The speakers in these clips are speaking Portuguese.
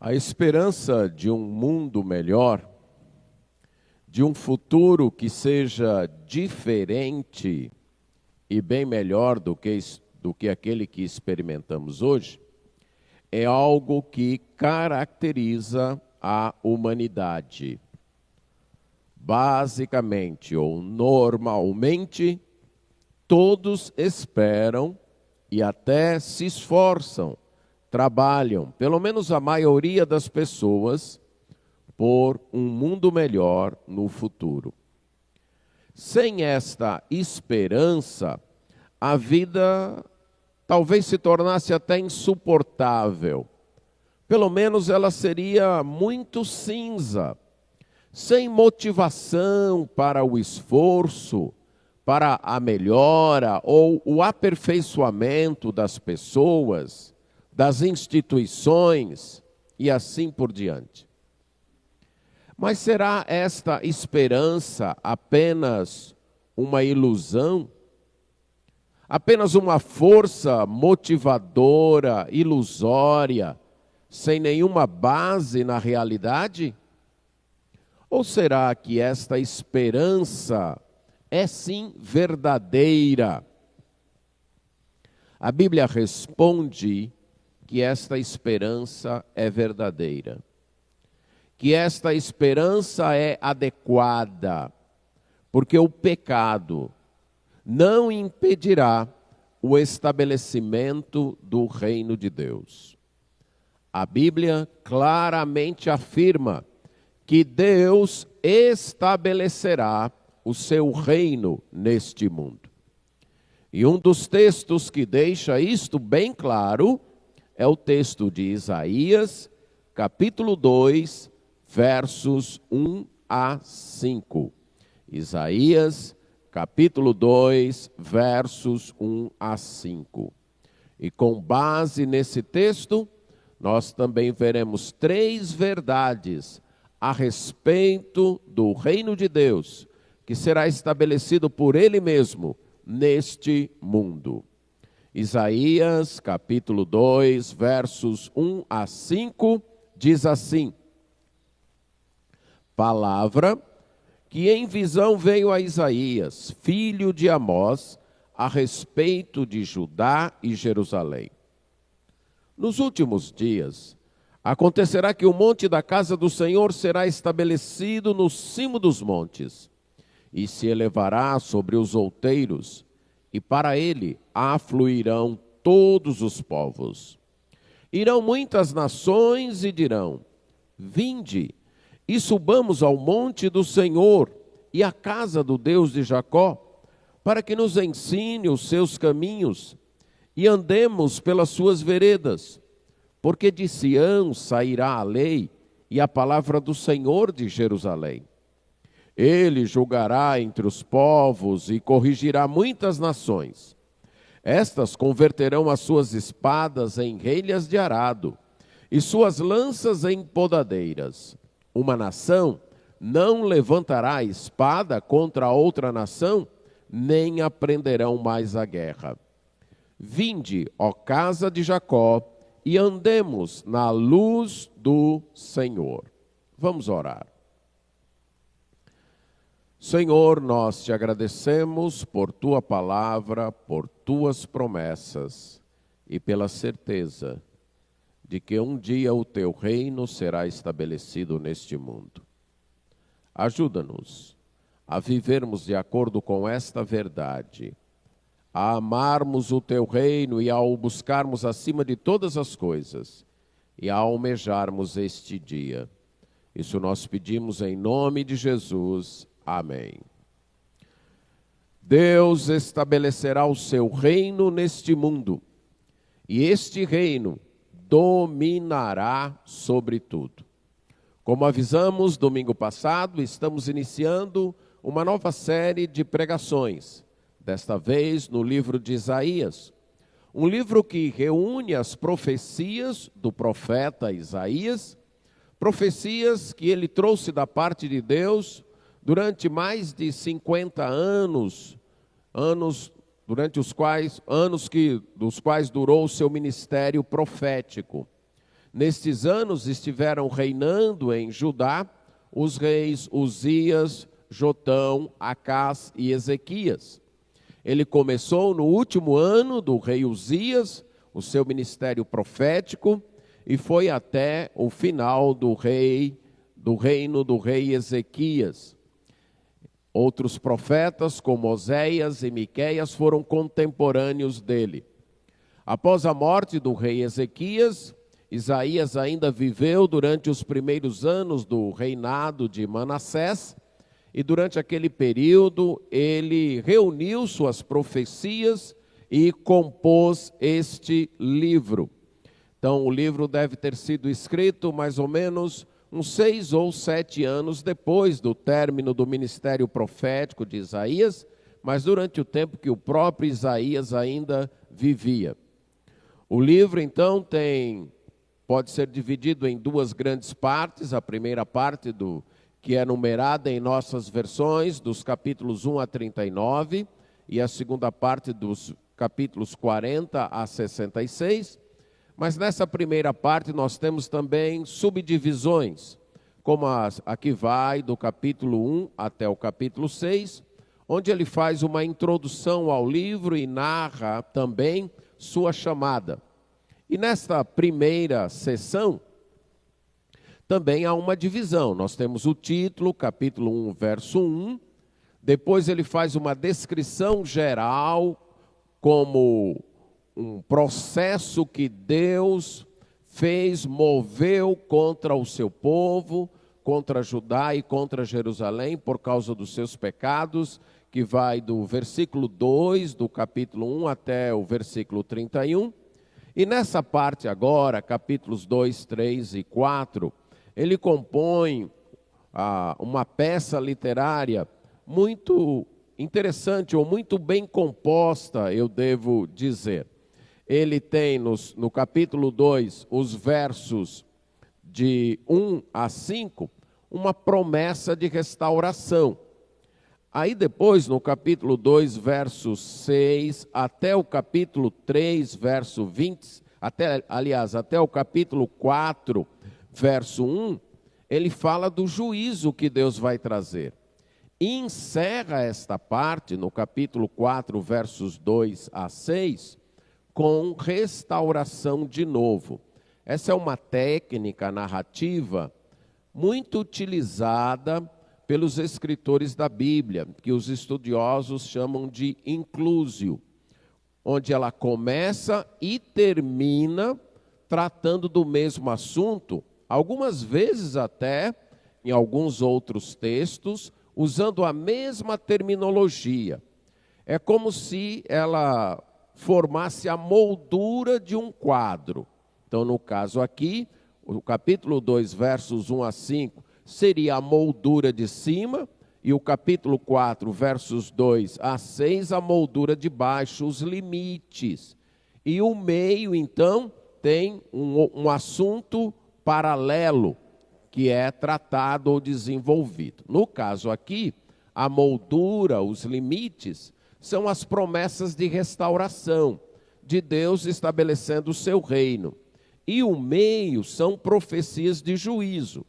A esperança de um mundo melhor, de um futuro que seja diferente e bem melhor do que aquele que experimentamos hoje, é algo que caracteriza a humanidade. Basicamente ou normalmente, todos esperam e até se esforçam, trabalham, pelo menos a maioria das pessoas, por um mundo melhor no futuro. Sem esta esperança, a vida talvez se tornasse até insuportável. Pelo menos ela seria muito cinza, sem motivação para o esforço, para a melhora ou o aperfeiçoamento das pessoas, das instituições e assim por diante. Mas será esta esperança apenas uma ilusão? Apenas uma força motivadora, ilusória, sem nenhuma base na realidade? Ou será que esta esperança é sim verdadeira? A Bíblia responde que esta esperança é verdadeira, que esta esperança é adequada, porque o pecado não impedirá o estabelecimento do reino de Deus. A Bíblia claramente afirma que Deus estabelecerá o seu reino neste mundo. E um dos textos que deixa isto bem claro é o texto de Isaías, capítulo 2, versos 1 a 5. Isaías, capítulo 2, versos 1 a 5. E com base nesse texto, nós também veremos 3 verdades a respeito do reino de Deus, que será estabelecido por Ele mesmo neste mundo. Isaías, capítulo 2, versos 1 a 5, diz assim: Palavra que em visão veio a Isaías, filho de Amós, a respeito de Judá e Jerusalém. Nos últimos dias, acontecerá que o monte da casa do Senhor será estabelecido no cimo dos montes, e se elevará sobre os outeiros, e para ele afluirão todos os povos. Irão muitas nações e dirão: Vinde, e subamos ao monte do Senhor e à casa do Deus de Jacó, para que nos ensine os seus caminhos e andemos pelas suas veredas. Porque de Sião sairá a lei e a palavra do Senhor de Jerusalém. Ele julgará entre os povos e corrigirá muitas nações. Estas converterão as suas espadas em relhas de arado e suas lanças em podadeiras. Uma nação não levantará espada contra outra nação, nem aprenderão mais a guerra. Vinde, ó casa de Jacó, e andemos na luz do Senhor. Vamos orar. Senhor, nós te agradecemos por tua palavra, por tuas promessas e pela certeza de que um dia o teu reino será estabelecido neste mundo. Ajuda-nos a vivermos de acordo com esta verdade, a amarmos o teu reino e a o buscarmos acima de todas as coisas e a almejarmos este dia. Isso nós pedimos em nome de Jesus. Amém. Deus estabelecerá o seu reino neste mundo, e este reino dominará sobre tudo. Como avisamos domingo passado, estamos iniciando uma nova série de pregações, desta vez no livro de Isaías, um livro que reúne as profecias do profeta Isaías, profecias que ele trouxe da parte de Deus durante mais de 50 anos dos quais durou o seu ministério profético. Nestes anos estiveram reinando em Judá os reis Uzias, Jotão, Acás e Ezequias. Ele começou no último ano do rei Uzias, o seu ministério profético, e foi até o final do reino do rei Ezequias. Outros profetas, como Oséias e Miqueias, foram contemporâneos dele. Após a morte do rei Ezequias, Isaías ainda viveu durante os primeiros anos do reinado de Manassés, e durante aquele período ele reuniu suas profecias e compôs este livro. Então o livro deve ter sido escrito mais ou menos uns 6 ou 7 anos depois do término do ministério profético de Isaías, mas durante o tempo que o próprio Isaías ainda vivia. O livro então pode ser dividido em 2 grandes partes. A primeira parte que é numerada em nossas versões, dos capítulos 1 a 39, e a segunda parte dos capítulos 40 a 66. Mas nessa primeira parte nós temos também subdivisões, como a que vai do capítulo 1 até o capítulo 6, onde ele faz uma introdução ao livro e narra também sua chamada. E nesta primeira sessão, também há uma divisão. Nós temos o título, capítulo 1, verso 1. Depois ele faz uma descrição geral, como um processo que Deus moveu contra o seu povo, contra Judá e contra Jerusalém, por causa dos seus pecados, que vai do versículo 2 do capítulo 1 até o versículo 31. E nessa parte agora, capítulos 2, 3 e 4, ele compõe uma peça literária muito interessante, ou muito bem composta, eu devo dizer. Ele tem no capítulo 2, os versos de 1 a 5, uma promessa de restauração. Aí depois, no capítulo 2, versos 6, até o capítulo 3, verso 20, até o capítulo 4, verso 1, ele fala do juízo que Deus vai trazer. E encerra esta parte, no capítulo 4, versos 2 a 6, com restauração de novo. Essa é uma técnica narrativa muito utilizada pelos escritores da Bíblia, que os estudiosos chamam de inclusio, onde ela começa e termina tratando do mesmo assunto, algumas vezes até, em alguns outros textos, usando a mesma terminologia. É como se ela formasse a moldura de um quadro. Então, no caso aqui, o capítulo 2, versos 1 a 5, seria a moldura de cima, e o capítulo 4, versos 2 a 6, a moldura de baixo, os limites. E o meio, então, tem um assunto paralelo, que é tratado ou desenvolvido. No caso aqui, a moldura, os limites, são as promessas de restauração, de Deus estabelecendo o seu reino. E o meio são profecias de juízo.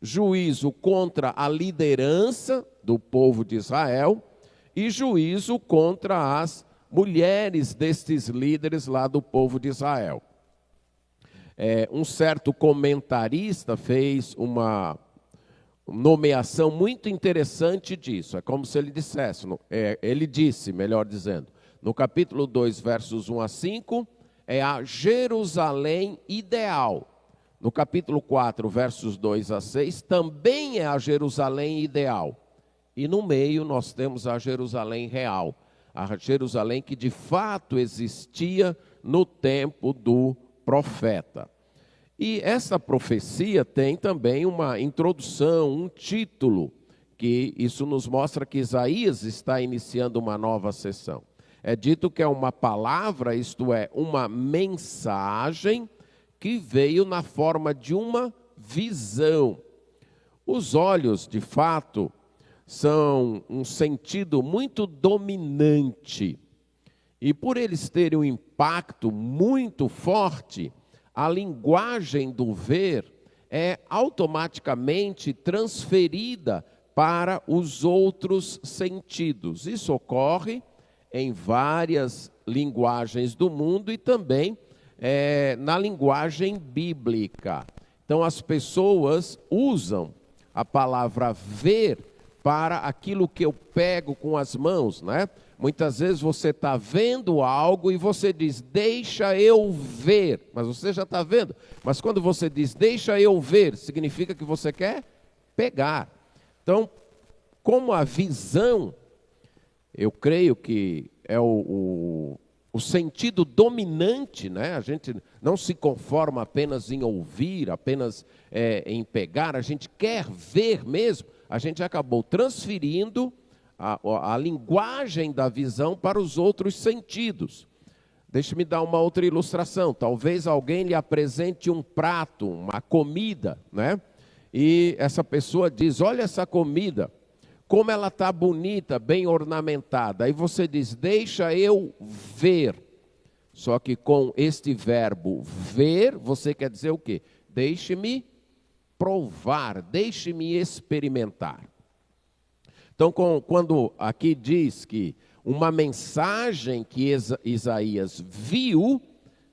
Juízo contra a liderança do povo de Israel e juízo contra as mulheres destes líderes lá do povo de Israel. Um certo comentarista fez uma nomeação muito interessante disso. É como se ele dissesse, ele disse, melhor dizendo, no capítulo 2, versos 1 a 5, é a Jerusalém ideal. No capítulo 4, versos 2 a 6, também é a Jerusalém ideal. E no meio nós temos a Jerusalém real, a Jerusalém que de fato existia no tempo do profeta. E essa profecia tem também uma introdução, um título, que isso nos mostra que Isaías está iniciando uma nova sessão. É dito que é uma palavra, isto é, uma mensagem que veio na forma de uma visão. Os olhos, de fato, são um sentido muito dominante. E por eles terem um impacto muito forte, a linguagem do ver é automaticamente transferida para os outros sentidos. Isso ocorre em várias linguagens do mundo e também na linguagem bíblica. Então, as pessoas usam a palavra ver para aquilo que eu pego com as mãos, né? Muitas vezes você está vendo algo e você diz, deixa eu ver. Mas você já está vendo. Mas quando você diz, deixa eu ver, significa que você quer pegar. Então, como a visão, eu creio que é o sentido dominante, né? A gente não se conforma apenas em ouvir, apenas em pegar, a gente quer ver mesmo. A gente acabou transferindo a linguagem da visão para os outros sentidos. Deixe-me dar uma outra ilustração. Talvez alguém lhe apresente um prato, uma comida, né? E essa pessoa diz, olha essa comida, como ela está bonita, bem ornamentada. Aí você diz, deixa eu ver. Só que com este verbo ver, você quer dizer o quê? Deixe-me provar, deixe-me experimentar. Então, quando aqui diz que uma mensagem que Isaías viu,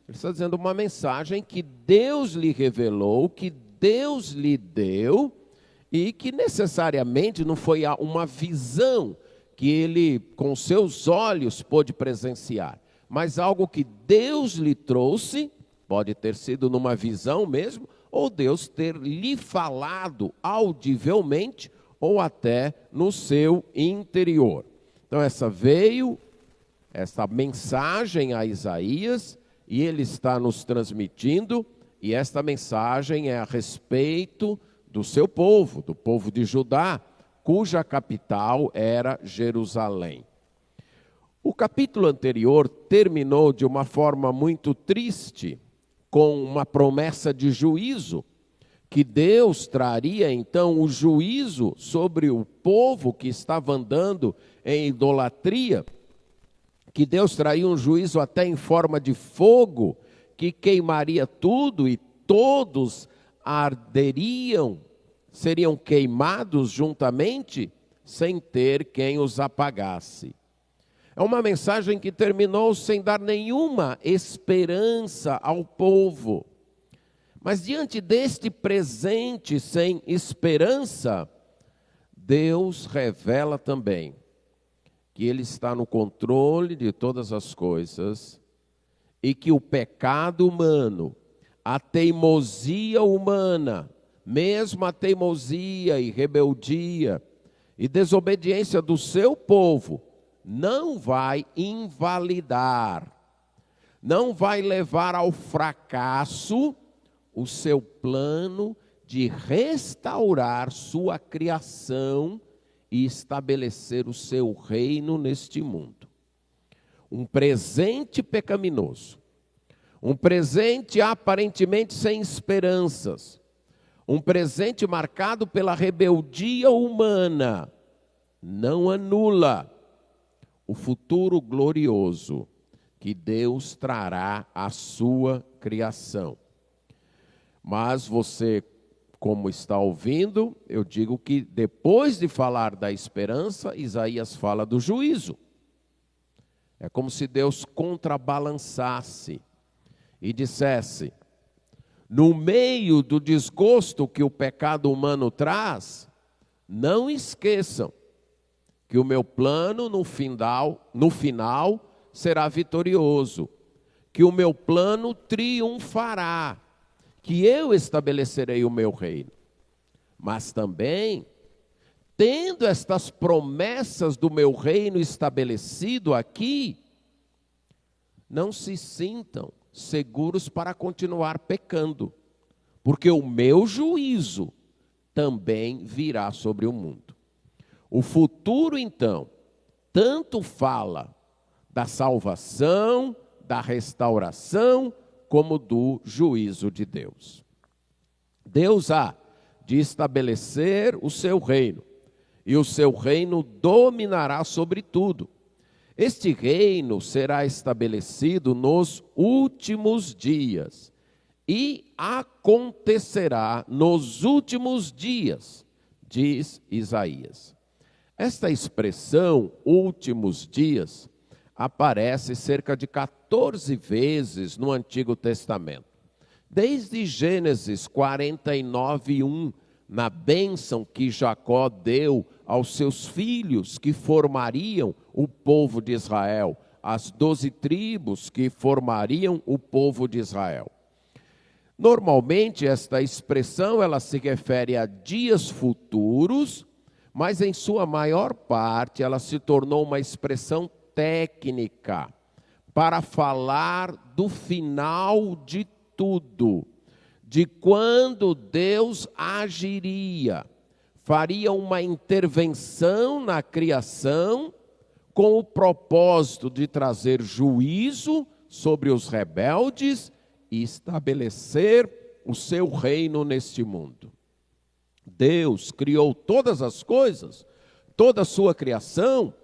ele está dizendo uma mensagem que Deus lhe revelou, que Deus lhe deu, e que necessariamente não foi uma visão que ele, com seus olhos, pôde presenciar, mas algo que Deus lhe trouxe, pode ter sido numa visão mesmo, ou Deus ter lhe falado audivelmente, ou até no seu interior. Então essa mensagem a Isaías, e ele está nos transmitindo, e esta mensagem é a respeito do seu povo, do povo de Judá, cuja capital era Jerusalém. O capítulo anterior terminou de uma forma muito triste, com uma promessa de juízo, que Deus traria então o juízo sobre o povo que estava andando em idolatria, que Deus traria um juízo até em forma de fogo, que queimaria tudo e todos arderiam, seriam queimados juntamente, sem ter quem os apagasse. É uma mensagem que terminou sem dar nenhuma esperança ao povo. Mas diante deste presente sem esperança, Deus revela também que Ele está no controle de todas as coisas e que o pecado humano, a teimosia humana, mesmo a teimosia e rebeldia e desobediência do seu povo, não vai invalidar, não vai levar ao fracasso o seu plano de restaurar sua criação e estabelecer o seu reino neste mundo. Um presente pecaminoso, um presente aparentemente sem esperanças, um presente marcado pela rebeldia humana, não anula o futuro glorioso que Deus trará à sua criação. Mas você, como está ouvindo, eu digo que depois de falar da esperança, Isaías fala do juízo. É como se Deus contrabalançasse e dissesse, no meio do desgosto que o pecado humano traz, não esqueçam que o meu plano no final será vitorioso, que o meu plano triunfará, que eu estabelecerei o meu reino. Mas também, tendo estas promessas do meu reino estabelecido aqui, não se sintam seguros para continuar pecando, porque o meu juízo também virá sobre o mundo. O futuro, então, tanto fala da salvação, da restauração, como do juízo de Deus. Deus há de estabelecer o seu reino, e o seu reino dominará sobre tudo. Este reino será estabelecido nos últimos dias, E acontecerá nos últimos dias, diz Isaías. Esta expressão, últimos dias, aparece cerca de 14 vezes no Antigo Testamento. Desde Gênesis 49:1, na bênção que Jacó deu aos seus filhos que formariam o povo de Israel, as 12 tribos que formariam o povo de Israel. Normalmente esta expressão ela se refere a dias futuros, mas em sua maior parte ela se tornou uma expressão técnica para falar do final de tudo, de quando Deus agiria, faria uma intervenção na criação com o propósito de trazer juízo sobre os rebeldes e estabelecer o seu reino neste mundo. Deus criou todas as coisas, toda a sua criação,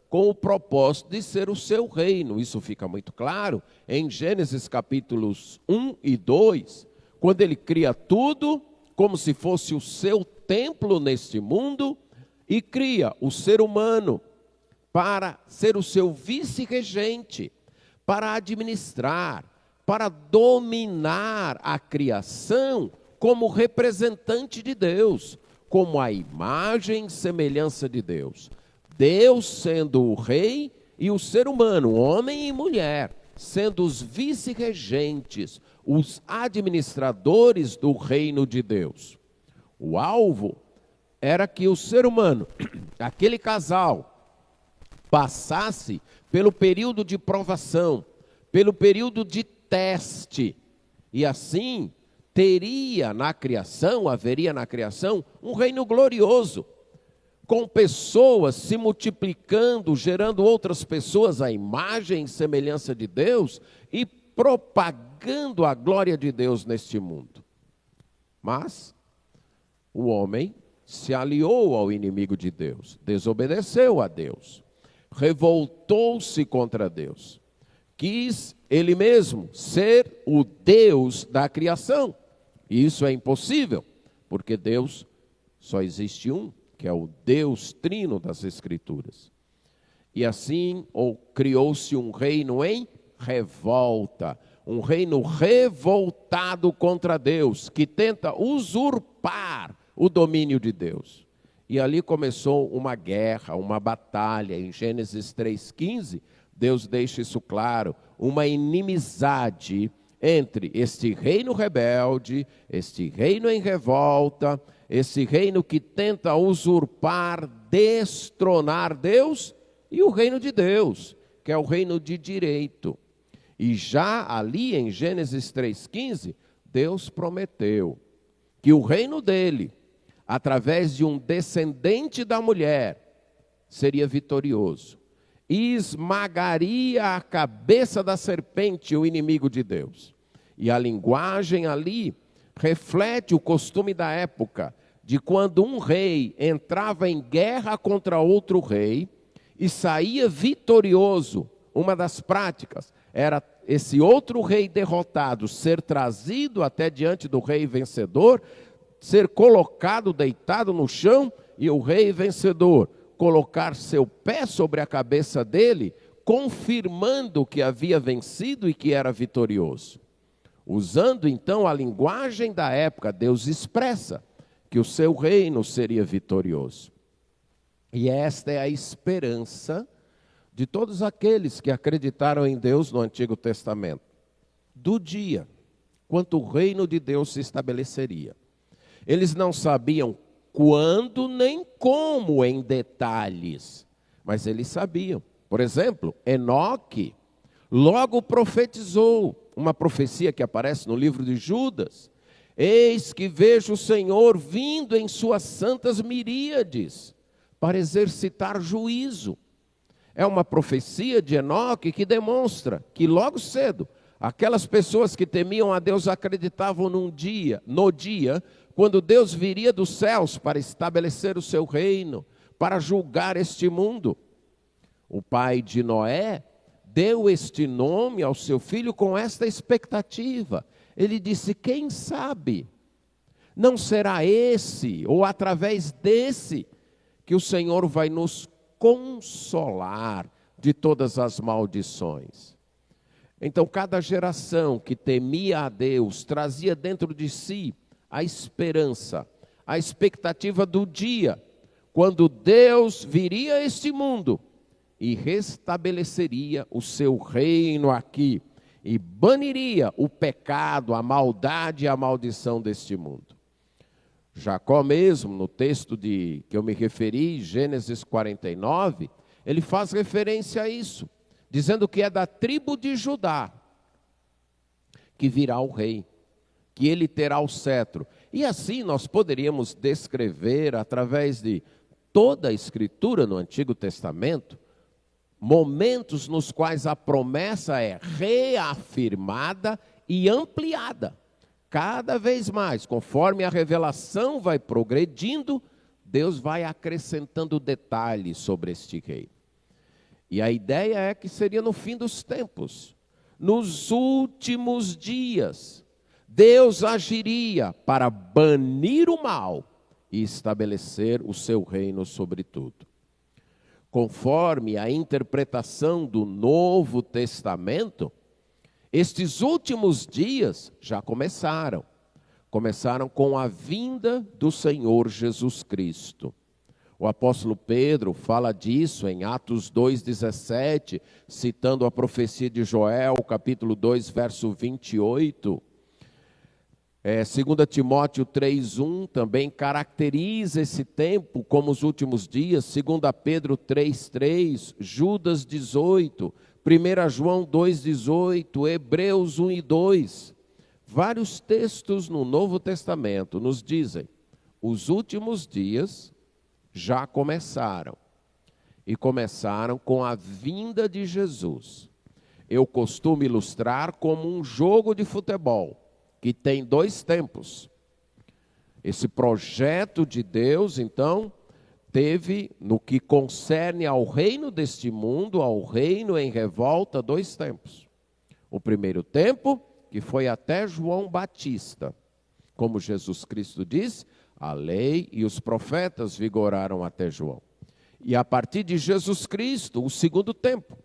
com o propósito de ser o seu reino. Isso fica muito claro em Gênesis capítulos 1 e 2, quando ele cria tudo como se fosse o seu templo neste mundo e cria o ser humano para ser o seu vice-regente, para administrar, para dominar a criação como representante de Deus, como a imagem e semelhança de Deus. Deus sendo o rei e o ser humano, homem e mulher, sendo os vice-regentes, os administradores do reino de Deus. O alvo era que o ser humano, aquele casal, passasse pelo período de provação, pelo período de teste, e assim haveria na criação, um reino glorioso, com pessoas se multiplicando, gerando outras pessoas à imagem e semelhança de Deus e propagando a glória de Deus neste mundo. Mas o homem se aliou ao inimigo de Deus, desobedeceu a Deus, revoltou-se contra Deus, quis ele mesmo ser o Deus da criação. E isso é impossível, porque Deus só existe um, que é o Deus trino das Escrituras. E assim criou-se um reino em revolta, um reino revoltado contra Deus, que tenta usurpar o domínio de Deus. E ali começou uma guerra, uma batalha. Em Gênesis 3,15, Deus deixa isso claro, uma inimizade entre este reino rebelde, este reino em revolta, esse reino que tenta usurpar, destronar Deus, e o reino de Deus, que é o reino de direito. E já ali em Gênesis 3,15, Deus prometeu que o reino dele, através de um descendente da mulher, seria vitorioso. E esmagaria a cabeça da serpente, o inimigo de Deus. E a linguagem ali reflete o costume da época, de quando um rei entrava em guerra contra outro rei e saía vitorioso. Uma das práticas era esse outro rei derrotado ser trazido até diante do rei vencedor, ser colocado deitado no chão e o rei vencedor colocar seu pé sobre a cabeça dele, confirmando que havia vencido e que era vitorioso. Usando então a linguagem da época, Deus expressa que o seu reino seria vitorioso. E esta é a esperança de todos aqueles que acreditaram em Deus no Antigo Testamento, do dia quando o reino de Deus se estabeleceria. Eles não sabiam quando nem como em detalhes, mas eles sabiam. Por exemplo, Enoque logo profetizou uma profecia que aparece no livro de Judas: eis que vejo o Senhor vindo em suas santas miríades para exercitar juízo. É uma profecia de Enoque que demonstra que logo cedo aquelas pessoas que temiam a Deus acreditavam no dia quando Deus viria dos céus para estabelecer o seu reino, para julgar este mundo. O pai de Noé deu este nome ao seu filho com esta expectativa. Ele disse: quem sabe, não será esse, ou através desse, que o Senhor vai nos consolar de todas as maldições. Então, cada geração que temia a Deus trazia dentro de si a esperança, a expectativa do dia, quando Deus viria a este mundo e restabeleceria o seu reino aqui, e baniria o pecado, a maldade e a maldição deste mundo. Jacó mesmo, no texto que eu me referi, Gênesis 49, ele faz referência a isso, dizendo que é da tribo de Judá que virá o rei, que ele terá o cetro. E assim nós poderíamos descrever, através de toda a Escritura no Antigo Testamento, momentos nos quais a promessa é reafirmada e ampliada. Cada vez mais, conforme a revelação vai progredindo, Deus vai acrescentando detalhes sobre este rei. E a ideia é que seria no fim dos tempos, nos últimos dias, Deus agiria para banir o mal e estabelecer o seu reino sobre tudo. Conforme a interpretação do Novo Testamento, estes últimos dias já começaram. Começaram com a vinda do Senhor Jesus Cristo. O apóstolo Pedro fala disso em Atos 2,17, citando a profecia de Joel, capítulo 2, verso 28. 2 Timóteo 3,1 também caracteriza esse tempo como os últimos dias. 2 Pedro 3,3, Judas 18, 1 João 2,18, Hebreus 1 e 2. Vários textos no Novo Testamento nos dizem: os últimos dias já começaram. E começaram com a vinda de Jesus. Eu costumo ilustrar como um jogo de futebol, que tem 2 tempos. Esse projeto de Deus, então, teve, no que concerne ao reino deste mundo, ao reino em revolta, 2 tempos. O primeiro tempo, que foi até João Batista. Como Jesus Cristo diz, a lei e os profetas vigoraram até João. E a partir de Jesus Cristo, o segundo tempo,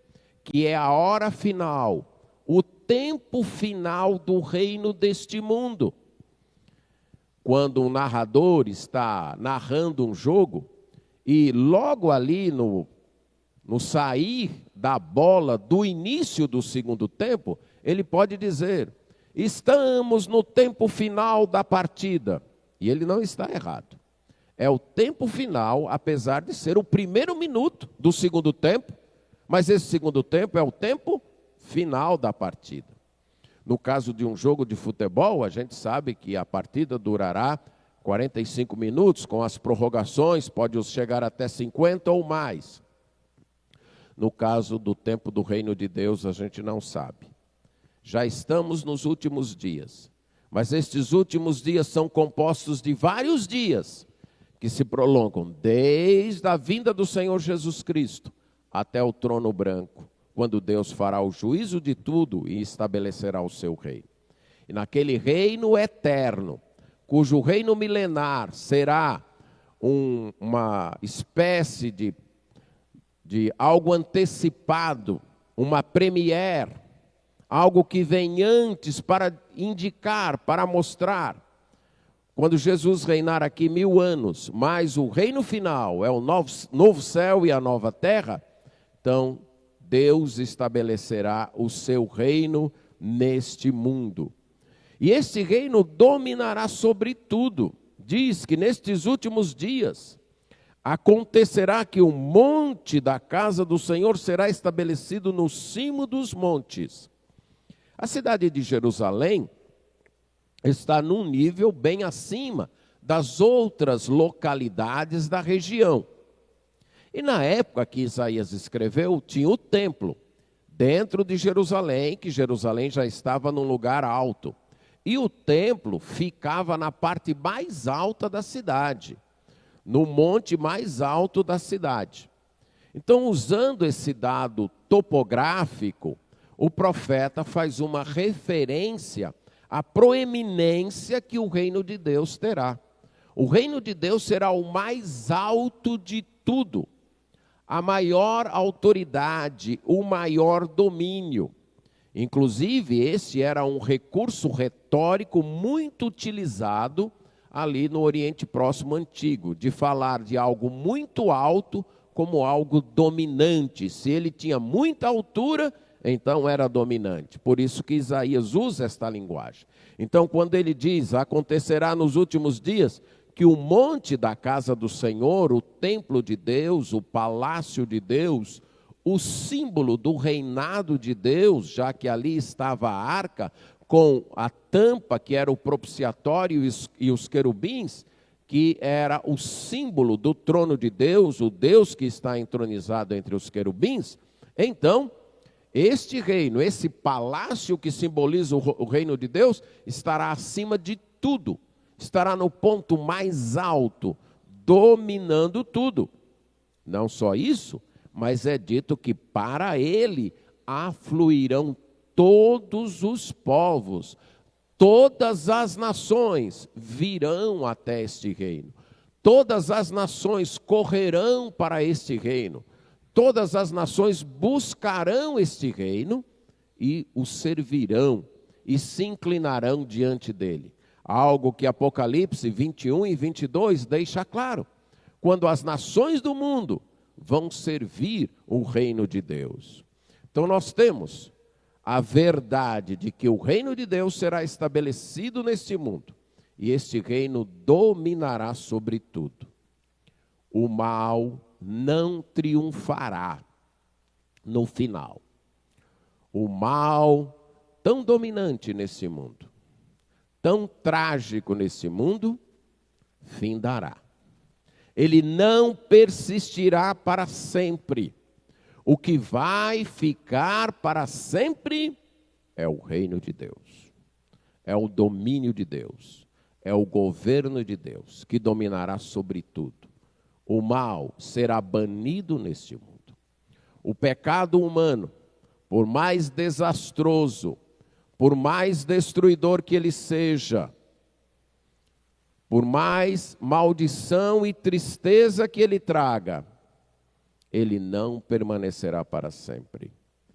que é a hora final, o tempo final do reino deste mundo. Quando um narrador está narrando um jogo, e logo ali no sair da bola do início do segundo tempo, ele pode dizer: estamos no tempo final da partida. E ele não está errado. É o tempo final, apesar de ser o primeiro minuto do segundo tempo, mas esse segundo tempo é o tempo final da partida. No caso de um jogo de futebol, a gente sabe que a partida durará 45 minutos, com as prorrogações, pode chegar até 50 ou mais. No caso do tempo do reino de Deus, a gente não sabe. Já estamos nos últimos dias, mas estes últimos dias são compostos de vários dias, que se prolongam desde a vinda do Senhor Jesus Cristo até o trono branco, quando Deus fará o juízo de tudo e estabelecerá o seu reino. E naquele reino eterno, cujo reino milenar será uma espécie de algo antecipado, uma premiere, algo que vem antes para indicar, para mostrar. Quando Jesus reinar aqui 1000 anos, mas o reino final é o novo céu e a nova terra, então Deus estabelecerá o seu reino neste mundo. E este reino dominará sobre tudo. Diz que nestes últimos dias acontecerá que o monte da casa do Senhor será estabelecido no cimo dos montes. A cidade de Jerusalém está num nível bem acima das outras localidades da região. E na época que Isaías escreveu, tinha o templo dentro de Jerusalém, que Jerusalém já estava num lugar alto. E o templo ficava na parte mais alta da cidade, no monte mais alto da cidade. Então, usando esse dado topográfico, o profeta faz uma referência a proeminência que o reino de Deus terá. O reino de Deus será o mais alto de tudo, a maior autoridade, o maior domínio. Inclusive, esse era um recurso retórico muito utilizado ali no Oriente Próximo Antigo, de falar de algo muito alto como algo dominante. Se ele tinha muita altura, então era dominante. Por isso que Isaías usa esta linguagem. Então, quando ele diz, acontecerá nos últimos dias, que o monte da casa do Senhor, o templo de Deus, o palácio de Deus, o símbolo do reinado de Deus, já que ali estava a arca, com a tampa, que era o propiciatório, e os querubins, que era o símbolo do trono de Deus, o Deus que está entronizado entre os querubins. Então, este reino, esse palácio que simboliza o reino de Deus, estará acima de tudo, estará no ponto mais alto, dominando tudo. Não só isso, mas é dito que para ele afluirão todos os povos, todas as nações virão até este reino, todas as nações correrão para este reino, todas as nações buscarão este reino e o servirão e se inclinarão diante dele. Algo que Apocalipse 21 e 22 deixa claro. Quando as nações do mundo vão servir o reino de Deus. Então nós temos a verdade de que o reino de Deus será estabelecido neste mundo. E este reino dominará sobre tudo. O mal não triunfará no final. O mal tão dominante nesse mundo, tão trágico nesse mundo, findará. Ele não persistirá para sempre. O que vai ficar para sempre é o reino de Deus. É o domínio de Deus. É o governo de Deus que dominará sobre tudo. O mal será banido neste mundo. O pecado humano, por mais desastroso, por mais destruidor que ele seja, por mais maldição e tristeza que ele traga, ele não permanecerá para sempre.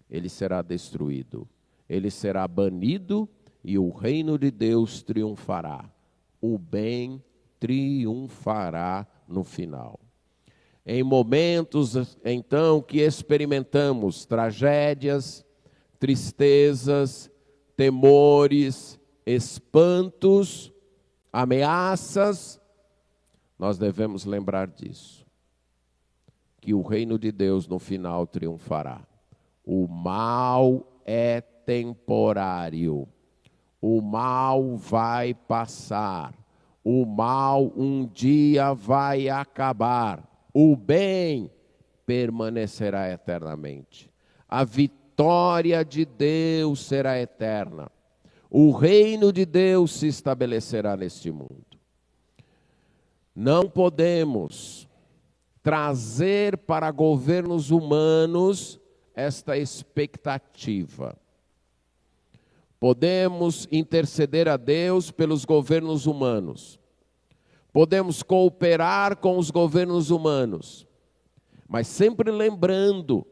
Ele será destruído, ele será banido e o reino de Deus triunfará. O bem triunfará no final. Em momentos, então, que experimentamos tragédias, tristezas, temores, espantos, ameaças, nós devemos lembrar disso. Que o reino de Deus no final triunfará. O mal é temporário. O mal vai passar. O mal um dia vai acabar. O bem permanecerá eternamente. A vitória de Deus será eterna. O reino de Deus se estabelecerá neste mundo. Não podemos trazer para governos humanos esta expectativa. Podemos interceder a Deus pelos governos humanos. Podemos cooperar com os governos humanos. Mas sempre lembrando,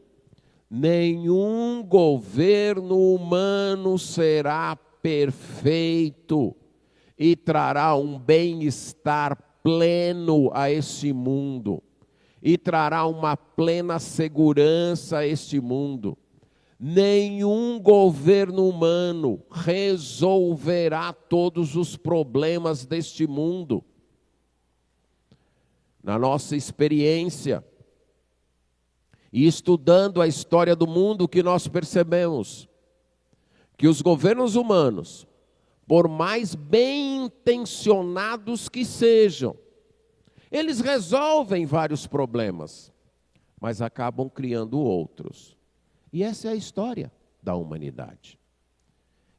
nenhum governo humano será perfeito e trará um bem-estar pleno a este mundo. E trará uma plena segurança a este mundo. Nenhum governo humano resolverá todos os problemas deste mundo. Na nossa experiência, e estudando a história do mundo, que nós percebemos que os governos humanos, por mais bem intencionados que sejam, eles resolvem vários problemas, mas acabam criando outros. E essa é a história da humanidade.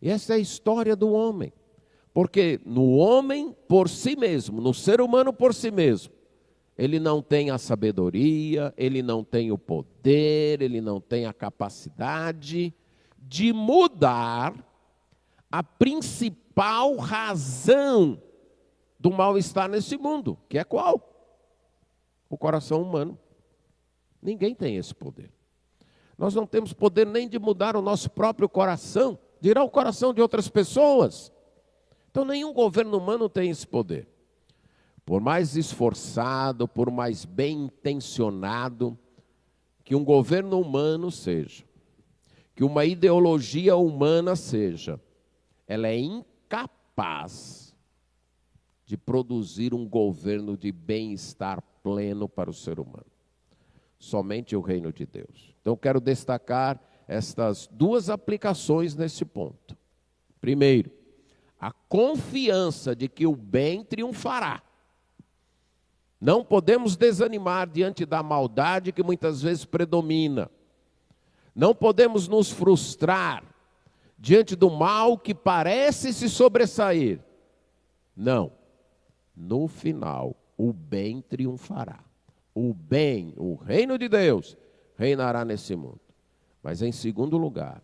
E essa é a história do homem. Porque no homem por si mesmo, no ser humano por si mesmo, ele não tem a sabedoria, ele não tem o poder, ele não tem a capacidade de mudar a principal principal razão do mal-estar nesse mundo, que é qual? O coração humano. Ninguém tem esse poder. Nós não temos poder nem de mudar o nosso próprio coração, dirá o coração de outras pessoas. Então nenhum governo humano tem esse poder. Por mais esforçado, por mais bem intencionado que um governo humano seja, que uma ideologia humana seja, ela é incapaz de produzir um governo de bem-estar pleno para o ser humano. Somente o reino de Deus. Então eu quero destacar estas duas aplicações nesse ponto. Primeiro, a confiança de que o bem triunfará. Não podemos desanimar diante da maldade que muitas vezes predomina. Não podemos nos frustrar diante do mal que parece se sobressair. Não. No final, o bem triunfará. O bem, o reino de Deus, reinará nesse mundo. Mas em segundo lugar,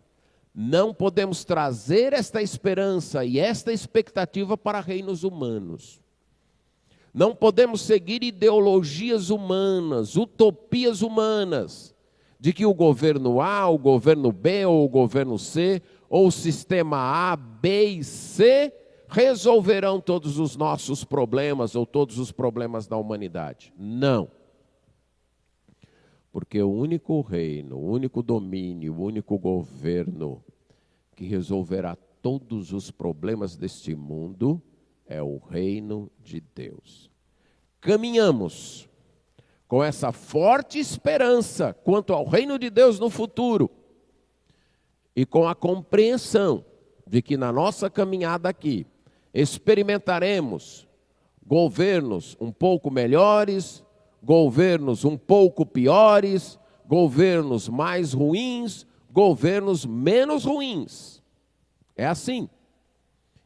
não podemos trazer esta esperança e esta expectativa para reinos humanos. Não podemos seguir ideologias humanas, utopias humanas, de que o governo A, o governo B ou o governo C, ou o sistema A, B e C, resolverão todos os nossos problemas ou todos os problemas da humanidade. Não. Porque o único reino, o único domínio, o único governo que resolverá todos os problemas deste mundo é o reino de Deus. Caminhamos com essa forte esperança quanto ao reino de Deus no futuro e com a compreensão de que na nossa caminhada aqui experimentaremos governos um pouco melhores, governos um pouco piores, governos mais ruins, governos menos ruins. É assim.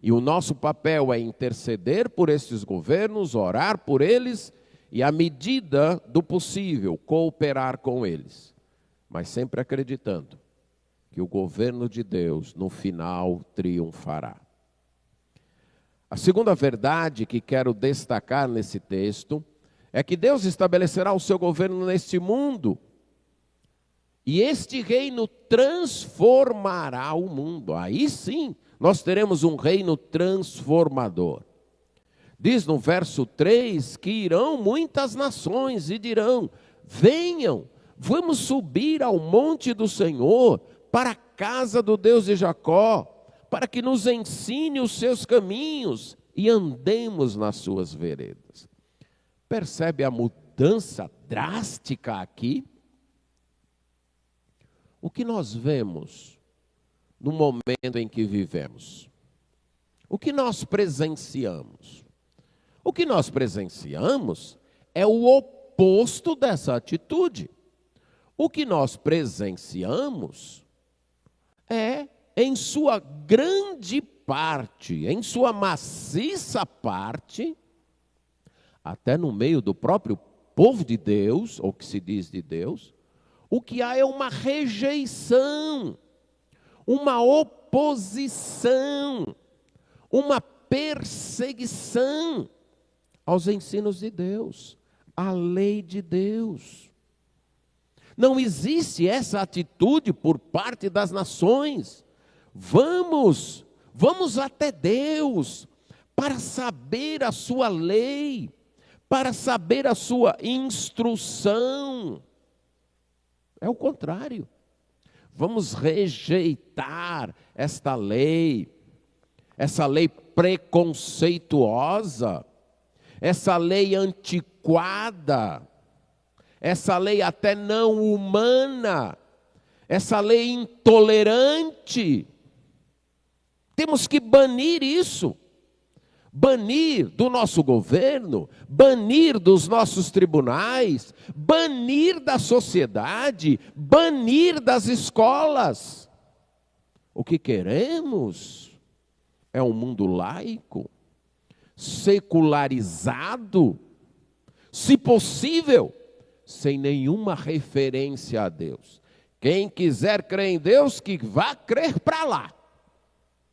E o nosso papel é interceder por esses governos, orar por eles e, à medida do possível, cooperar com eles. Mas sempre acreditando que o governo de Deus, no final, triunfará. A segunda verdade que quero destacar nesse texto é que Deus estabelecerá o seu governo neste mundo. E este reino transformará o mundo. Aí sim, nós teremos um reino transformador. Diz no verso 3 que irão muitas nações e dirão: venham, vamos subir ao monte do Senhor, para a casa do Deus de Jacó, para que nos ensine os seus caminhos e andemos nas suas veredas. Percebe a mudança drástica aqui? O que nós vemos no momento em que vivemos? O que nós presenciamos? O que nós presenciamos é o oposto dessa atitude. O que nós presenciamos é, em sua grande parte, em sua maciça parte, até no meio do próprio povo de Deus, ou que se diz de Deus, o que há é uma rejeição, uma oposição, uma perseguição aos ensinos de Deus, à lei de Deus. Não existe essa atitude por parte das nações. Vamos até Deus para saber a sua lei, para saber a sua instrução. É o contrário. Vamos rejeitar esta lei, essa lei preconceituosa, essa lei antiquada, essa lei até não humana, essa lei intolerante. Temos que banir isso. Banir do nosso governo, banir dos nossos tribunais, banir da sociedade, banir das escolas. O que queremos é um mundo laico, secularizado, se possível, sem nenhuma referência a Deus. Quem quiser crer em Deus, que vá crer para lá.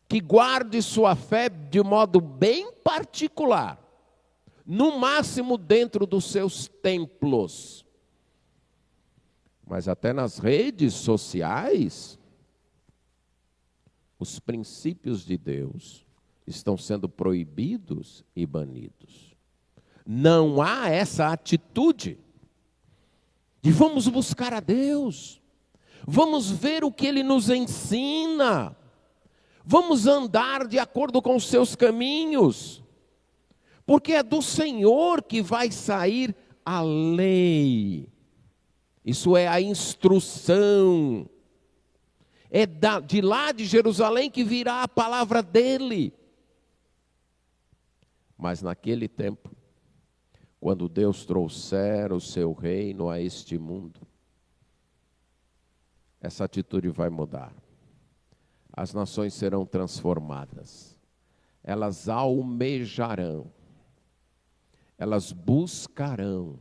que guarde sua fé de modo bem particular, no máximo dentro dos seus templos. Mas até nas redes sociais, os princípios de Deus estão sendo proibidos e banidos. Não há essa atitude de vamos buscar a Deus, vamos ver o que Ele nos ensina, vamos andar de acordo com os seus caminhos, porque é do Senhor que vai sair a lei. Isso é a instrução. É de lá de Jerusalém que virá a palavra dele. Mas naquele tempo, quando Deus trouxer o seu reino a este mundo, essa atitude vai mudar. As nações serão transformadas. Elas almejarão. Elas buscarão.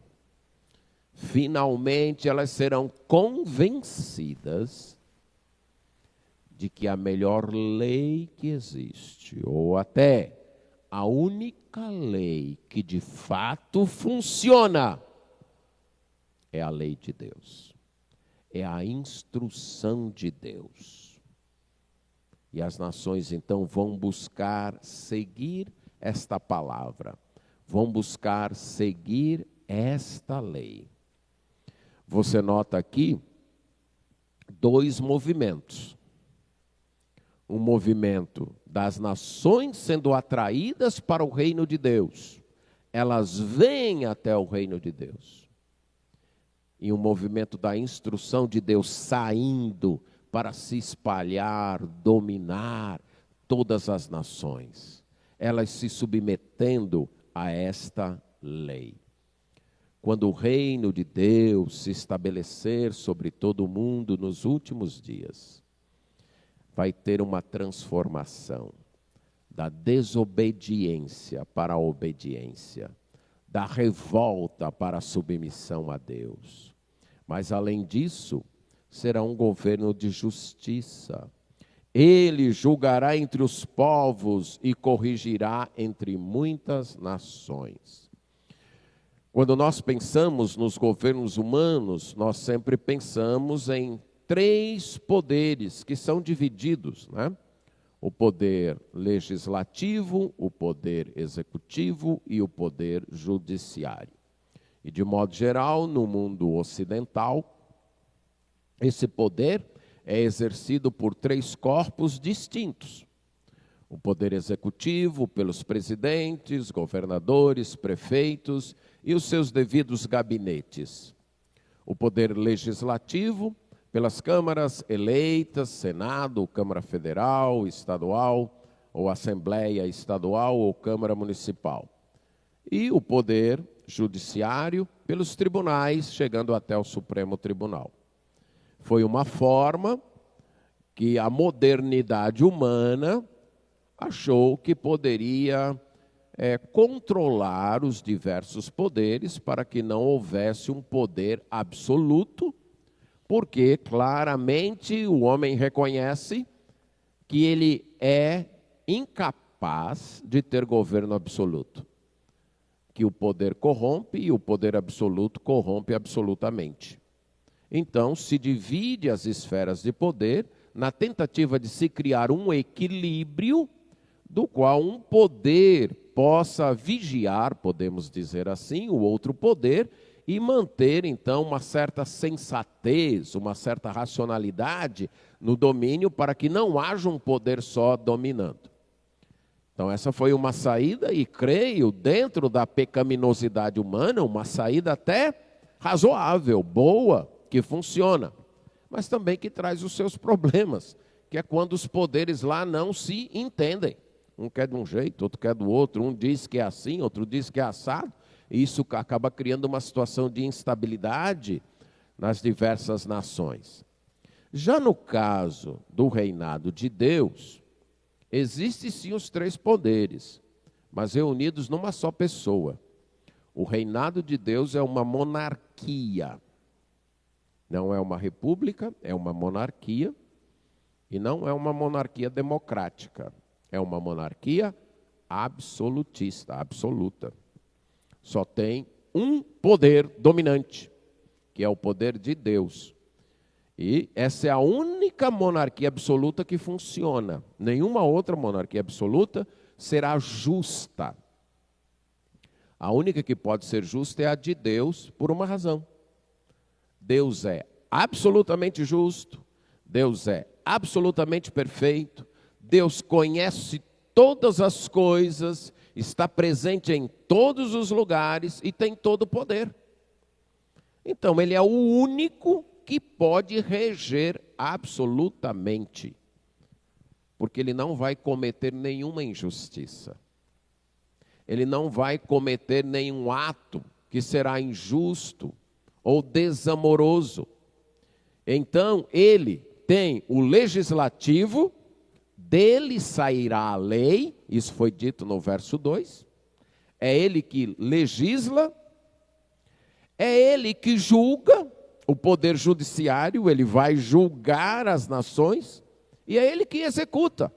Finalmente elas serão convencidas de que a melhor lei que existe, ou até a única lei que de fato funciona, é a lei de Deus. É a instrução de Deus. E as nações então vão buscar seguir esta palavra. Vão buscar seguir esta lei. Você nota aqui dois movimentos. Um movimento das nações sendo atraídas para o reino de Deus. Elas vêm até o reino de Deus. E um movimento da instrução de Deus saindo para se espalhar, dominar todas as nações. Elas se submetendo a esta lei. Quando o reino de Deus se estabelecer sobre todo o mundo nos últimos dias, vai ter uma transformação da desobediência para a obediência, da revolta para a submissão a Deus. Mas, além disso, será um governo de justiça. Ele julgará entre os povos e corrigirá entre muitas nações. Quando nós pensamos nos governos humanos, nós sempre pensamos em três poderes que são divididos, né? O poder legislativo, o poder executivo e o poder judiciário. E de modo geral, no mundo ocidental, esse poder é exercido por três corpos distintos. O poder executivo pelos presidentes, governadores, prefeitos e os seus devidos gabinetes. O poder legislativo pelas câmaras eleitas, Senado, Câmara Federal, Estadual, ou Assembleia Estadual ou Câmara Municipal. E o poder judiciário pelos tribunais, chegando até o Supremo Tribunal. Foi uma forma que a modernidade humana achou que poderia controlar os diversos poderes para que não houvesse um poder absoluto, porque claramente o homem reconhece que ele é incapaz de ter governo absoluto. Que o poder corrompe e o poder absoluto corrompe absolutamente. Então, se divide as esferas de poder na tentativa de se criar um equilíbrio do qual um poder possa vigiar, podemos dizer assim, o outro poder e manter, então, uma certa sensatez, uma certa racionalidade no domínio para que não haja um poder só dominando. Então, essa foi uma saída e, creio, dentro da pecaminosidade humana, uma saída até razoável, boa, que funciona, mas também que traz os seus problemas, que é quando os poderes lá não se entendem. Um quer de um jeito, outro quer do outro, um diz que é assim, outro diz que é assado, e isso acaba criando uma situação de instabilidade nas diversas nações. Já no caso do reinado de Deus, existem sim os três poderes, mas reunidos numa só pessoa. O reinado de Deus é uma monarquia. Não é uma república, é uma monarquia. E não é uma monarquia democrática, é uma monarquia absolutista, absoluta. Só tem um poder dominante, que é o poder de Deus. E essa é a única monarquia absoluta que funciona. Nenhuma outra monarquia absoluta será justa. A única que pode ser justa é a de Deus, por uma razão. Deus é absolutamente justo, Deus é absolutamente perfeito, Deus conhece todas as coisas, está presente em todos os lugares e tem todo o poder. Então, ele é o único que pode reger absolutamente, porque ele não vai cometer nenhuma injustiça. Ele não vai cometer nenhum ato que será injusto ou desamoroso. Então, ele tem o legislativo, dele sairá a lei, isso foi dito no verso 2, é ele que legisla, é ele que julga, o poder judiciário, ele vai julgar as nações, e é ele que executa,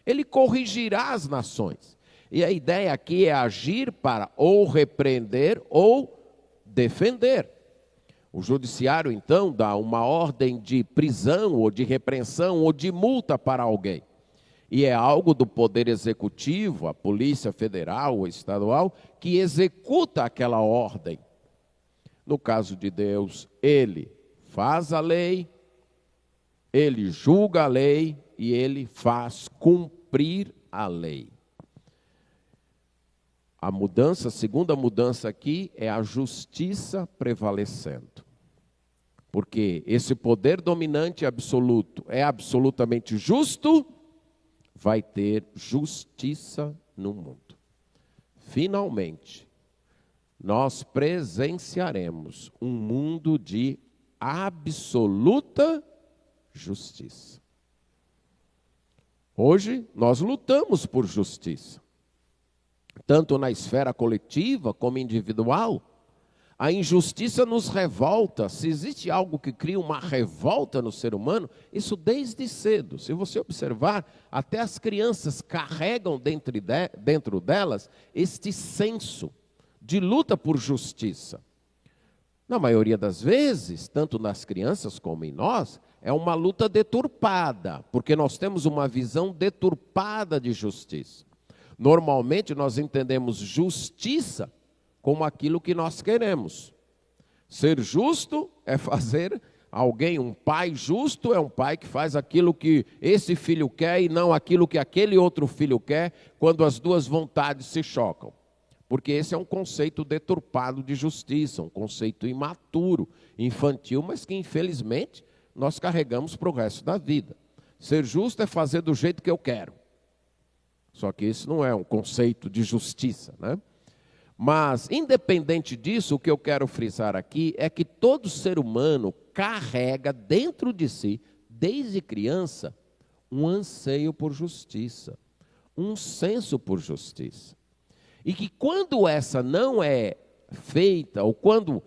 ele corrigirá as nações. E a ideia aqui é agir para ou repreender ou defender. O judiciário, então, dá uma ordem de prisão, ou de repreensão, ou de multa para alguém. E é algo do poder executivo, a polícia federal ou estadual, que executa aquela ordem. No caso de Deus, ele faz a lei, ele julga a lei e ele faz cumprir a lei. A segunda mudança aqui é a justiça prevalecendo. Porque esse poder dominante absoluto é absolutamente justo, vai ter justiça no mundo. Finalmente, nós presenciaremos um mundo de absoluta justiça. Hoje, nós lutamos por justiça. Tanto na esfera coletiva como individual, a injustiça nos revolta. Se existe algo que cria uma revolta no ser humano, isso desde cedo. Se você observar, até as crianças carregam dentro delas este senso de luta por justiça. Na maioria das vezes, tanto nas crianças como em nós, é uma luta deturpada, porque nós temos uma visão deturpada de justiça. Normalmente nós entendemos justiça como aquilo que nós queremos. Ser justo é fazer alguém, um pai justo é um pai que faz aquilo que esse filho quer e não aquilo que aquele outro filho quer, quando as duas vontades se chocam. Porque esse é um conceito deturpado de justiça, um conceito imaturo, infantil, mas que infelizmente nós carregamos para o resto da vida. Ser justo é fazer do jeito que eu quero. Só que isso não é um conceito de justiça, né? Mas, independente disso, o que eu quero frisar aqui é que todo ser humano carrega dentro de si, desde criança, um anseio por justiça, um senso por justiça. E que quando essa não é feita, ou quando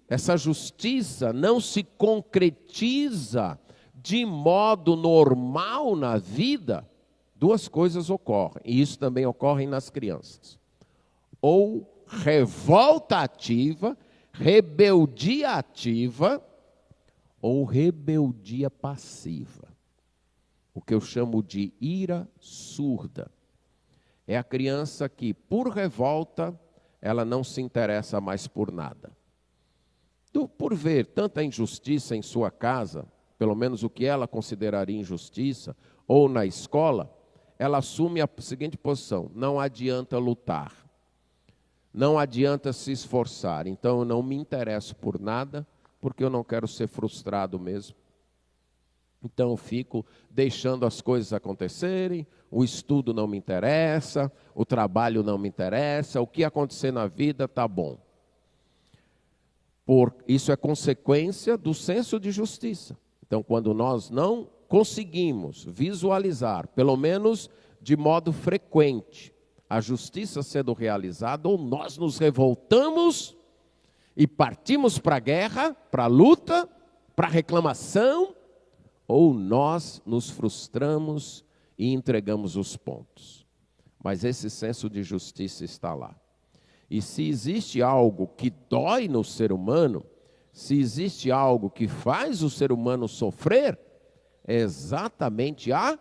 essa justiça não se concretiza de modo normal na vida, duas coisas ocorrem, e isso também ocorre nas crianças. Ou revolta ativa, rebeldia ativa, ou rebeldia passiva. O que eu chamo de ira surda. É a criança que, por revolta, ela não se interessa mais por nada. Por ver tanta injustiça em sua casa, pelo menos o que ela consideraria injustiça, ou na escola, ela assume a seguinte posição: não adianta lutar, não adianta se esforçar, então eu não me interesso por nada, porque eu não quero ser frustrado mesmo. Então eu fico deixando as coisas acontecerem, o estudo não me interessa, o trabalho não me interessa, o que acontecer na vida está bom. Isso é consequência do senso de justiça. Então, quando nós não conseguimos visualizar, pelo menos de modo frequente, a justiça sendo realizada, ou nós nos revoltamos e partimos para a guerra, para a luta, para a reclamação, ou nós nos frustramos e entregamos os pontos. Mas esse senso de justiça está lá. E se existe algo que dói no ser humano, se existe algo que faz o ser humano sofrer, é exatamente a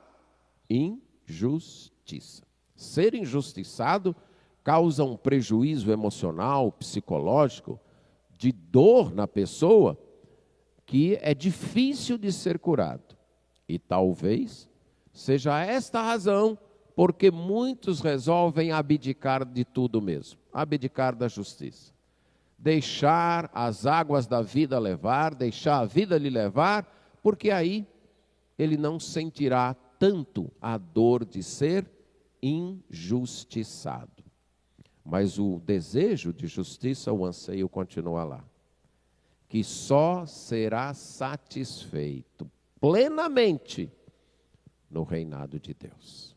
injustiça. Ser injustiçado causa um prejuízo emocional, psicológico, de dor na pessoa, que é difícil de ser curado. E talvez seja esta a razão porque muitos resolvem abdicar de tudo mesmo, abdicar da justiça. Deixar as águas da vida levar, deixar a vida lhe levar, porque aí ele não sentirá tanto a dor de ser injustiçado. Mas o desejo de justiça, o anseio continua lá, que só será satisfeito plenamente no reinado de Deus.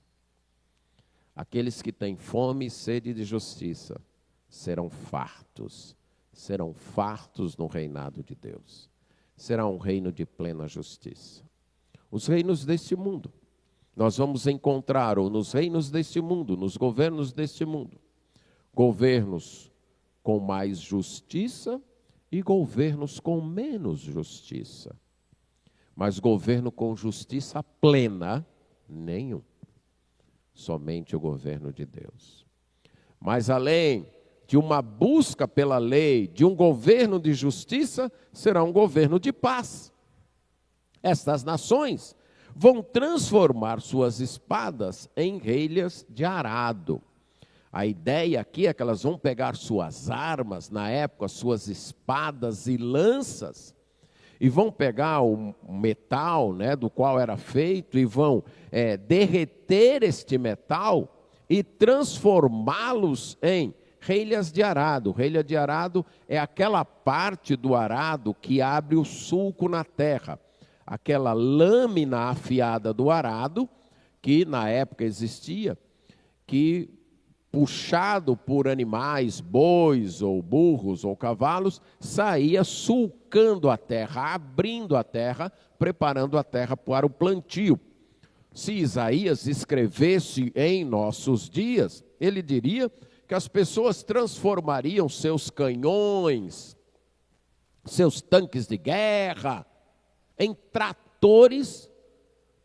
Aqueles que têm fome e sede de justiça serão fartos no reinado de Deus. Será um reino de plena justiça. Os reinos deste mundo, nós vamos encontrar, ou nos reinos deste mundo, nos governos deste mundo, governos com mais justiça e governos com menos justiça. Mas governo com justiça plena, nenhum. Somente o governo de Deus. Mas além de uma busca pela lei, de um governo de justiça, será um governo de paz. Estas nações vão transformar suas espadas em relhas de arado. A ideia aqui é que elas vão pegar suas armas, na época, suas espadas e lanças, e vão pegar o metal, né, do qual era feito, e vão derreter este metal e transformá-los em relhas de arado. Relha de arado é aquela parte do arado que abre o sulco na terra. Aquela lâmina afiada do arado, que na época existia, que puxado por animais, bois ou burros ou cavalos, saía sulcando a terra, abrindo a terra, preparando a terra para o plantio. Se Isaías escrevesse em nossos dias, ele diria que as pessoas transformariam seus canhões, seus tanques de guerra, em tratores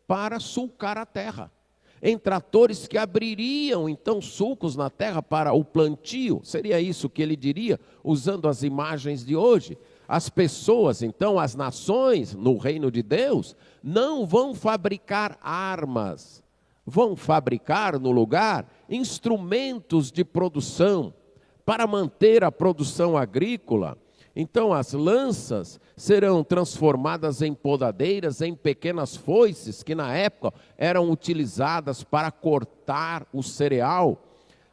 para sulcar a terra. Em tratores que abririam, então, sulcos na terra para o plantio. Seria isso que ele diria, usando as imagens de hoje. As pessoas, então, as nações no reino de Deus, não vão fabricar armas. Vão fabricar, no lugar, instrumentos de produção para manter a produção agrícola. Então as lanças serão transformadas em podadeiras, em pequenas foices, que na época eram utilizadas para cortar o cereal.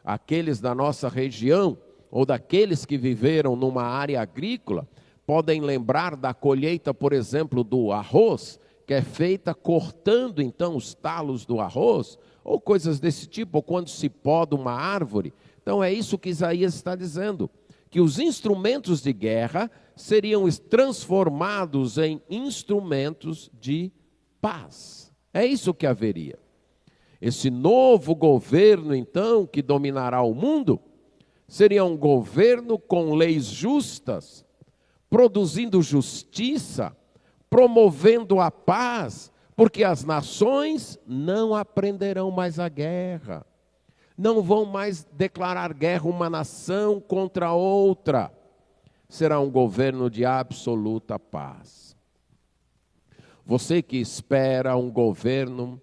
Aqueles da nossa região, ou daqueles que viveram numa área agrícola, podem lembrar da colheita, por exemplo, do arroz, que é feita cortando então os talos do arroz, ou coisas desse tipo, ou quando se poda uma árvore. Então é isso que Isaías está dizendo, que os instrumentos de guerra seriam transformados em instrumentos de paz. É isso que haveria. Esse novo governo, então, que dominará o mundo, seria um governo com leis justas, produzindo justiça, promovendo a paz, porque as nações não aprenderão mais a guerra. Não vão mais declarar guerra uma nação contra outra. Será um governo de absoluta paz. Você que espera um governo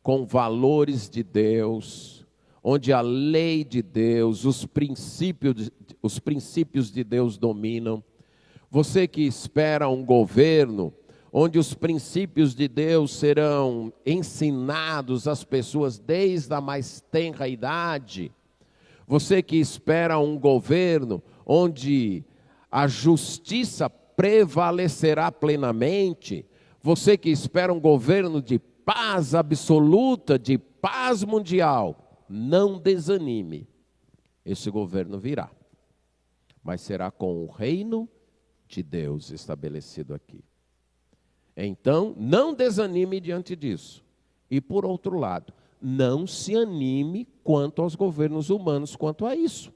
com valores de Deus, onde a lei de Deus, os princípios de Deus dominam. Você que espera um governo onde os princípios de Deus serão ensinados às pessoas desde a mais tenra idade. Você que espera um governo onde a justiça prevalecerá plenamente. Você que espera um governo de paz absoluta, de paz mundial, não desanime. Esse governo virá, mas será com o reino de Deus estabelecido aqui. Então, não desanime diante disso. E, por outro lado, não se anime quanto aos governos humanos, quanto a isso.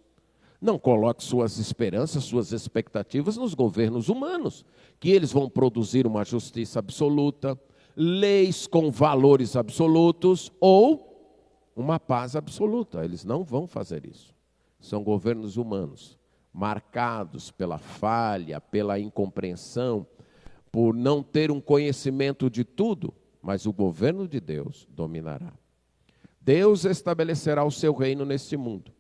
Não coloque suas esperanças, suas expectativas nos governos humanos, que eles vão produzir uma justiça absoluta, leis com valores absolutos ou uma paz absoluta. Eles não vão fazer isso. São governos humanos, marcados pela falha, pela incompreensão, por não ter um conhecimento de tudo, mas o governo de Deus dominará. Deus estabelecerá o seu reino neste mundo.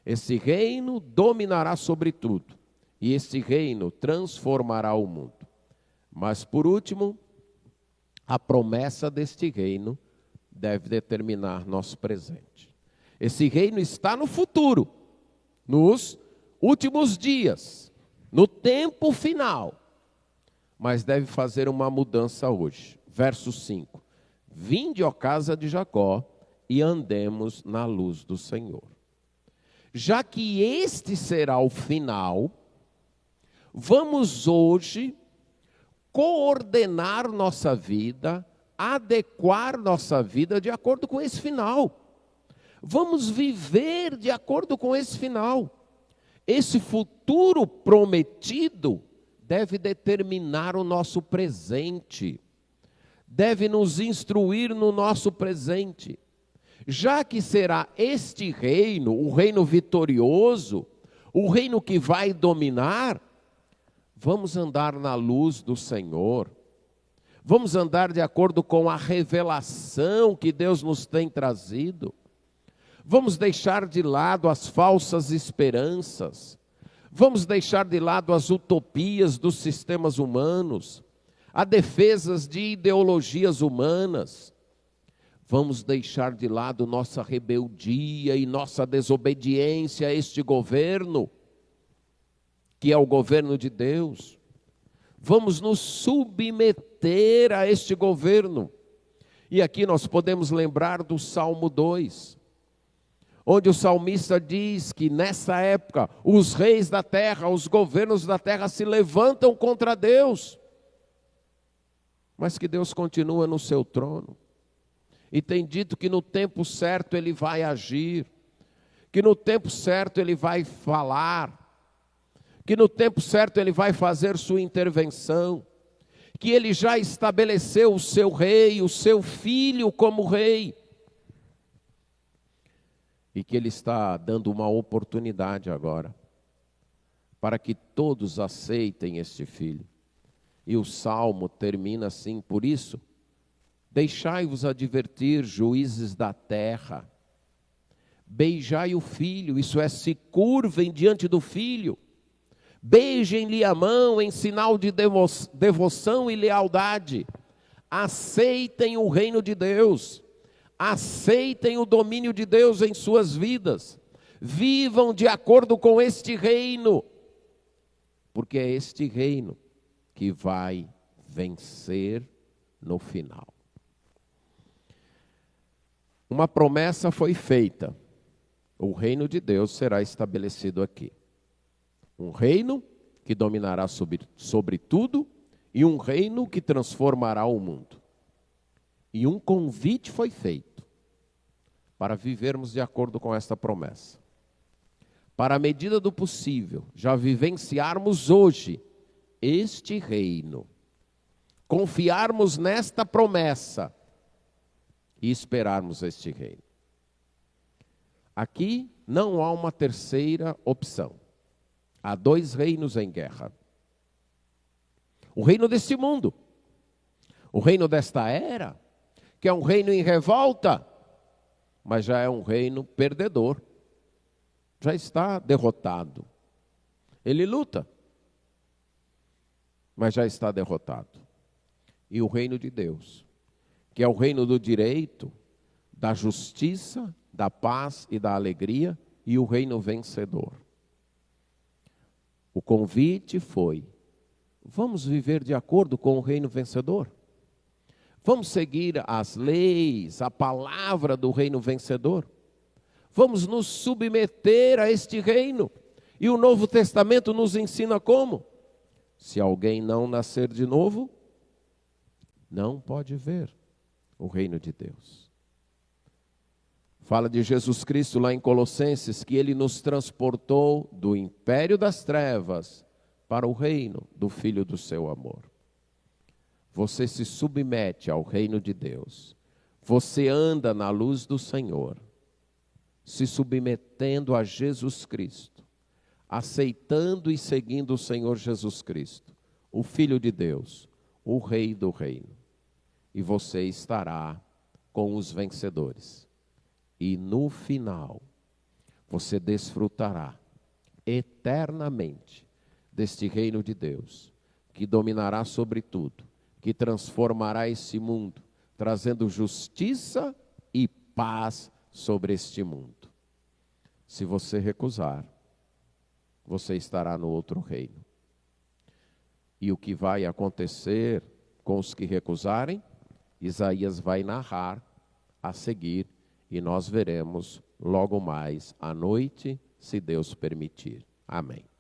Esse reino dominará sobre tudo, e esse reino transformará o mundo. Mas, por último, a promessa deste reino deve determinar nosso presente. Esse reino está no futuro, nos últimos dias, no tempo final, mas deve fazer uma mudança hoje. Verso 5. Vinde, ó casa de Jacó, e andemos na luz do Senhor. Já que este será o final, vamos hoje coordenar nossa vida, adequar nossa vida de acordo com esse final. Vamos viver de acordo com esse final. Esse futuro prometido deve determinar o nosso presente, deve nos instruir no nosso presente. Já que será este reino, o reino vitorioso, o reino que vai dominar, vamos andar na luz do Senhor. Vamos andar de acordo com a revelação que Deus nos tem trazido. Vamos deixar de lado as falsas esperanças. Vamos deixar de lado as utopias dos sistemas humanos, as defesas de ideologias humanas. Vamos deixar de lado nossa rebeldia e nossa desobediência a este governo, que é o governo de Deus. Vamos nos submeter a este governo. E aqui nós podemos lembrar do Salmo 2, onde o salmista diz que nessa época os reis da terra, os governos da terra se levantam contra Deus, mas que Deus continua no seu trono. E tem dito que no tempo certo Ele vai agir, que no tempo certo Ele vai falar, que no tempo certo Ele vai fazer sua intervenção, que Ele já estabeleceu o seu rei, o seu filho como rei, e que Ele está dando uma oportunidade agora, para que todos aceitem este filho. E o Salmo termina assim: por isso, deixai-vos advertir, juízes da terra, beijai o filho, isso é, se curvem diante do filho, beijem-lhe a mão em sinal de devoção e lealdade, aceitem o reino de Deus, aceitem o domínio de Deus em suas vidas, vivam de acordo com este reino, porque é este reino que vai vencer no final. Uma promessa foi feita: o reino de Deus será estabelecido aqui. Um reino que dominará sobre tudo e um reino que transformará o mundo. E um convite foi feito para vivermos de acordo com esta promessa. Para a medida do possível, já vivenciarmos hoje este reino, confiarmos nesta promessa e esperarmos este reino. Aqui não há uma terceira opção. Há dois reinos em guerra. O reino deste mundo, o reino desta era, que é um reino em revolta, mas já é um reino perdedor. Já está derrotado. Ele luta, mas já está derrotado. E o reino de Deus, que é o reino do direito, da justiça, da paz e da alegria, e o reino vencedor. O convite foi: vamos viver de acordo com o reino vencedor? Vamos seguir as leis, a palavra do reino vencedor? Vamos nos submeter a este reino? E o Novo Testamento nos ensina como? Se alguém não nascer de novo, não pode ver o reino de Deus. Fala de Jesus Cristo lá em Colossenses, que ele nos transportou do império das trevas para o reino do Filho do seu amor. Você se submete ao reino de Deus. Você anda na luz do Senhor, se submetendo a Jesus Cristo, aceitando e seguindo o Senhor Jesus Cristo, o Filho de Deus, o Rei do reino. E você estará com os vencedores. E no final, você desfrutará eternamente deste reino de Deus, que dominará sobre tudo, que transformará esse mundo, trazendo justiça e paz sobre este mundo. Se você recusar, você estará no outro reino. E o que vai acontecer com os que recusarem, Isaías vai narrar a seguir, e nós veremos logo mais à noite, se Deus permitir. Amém.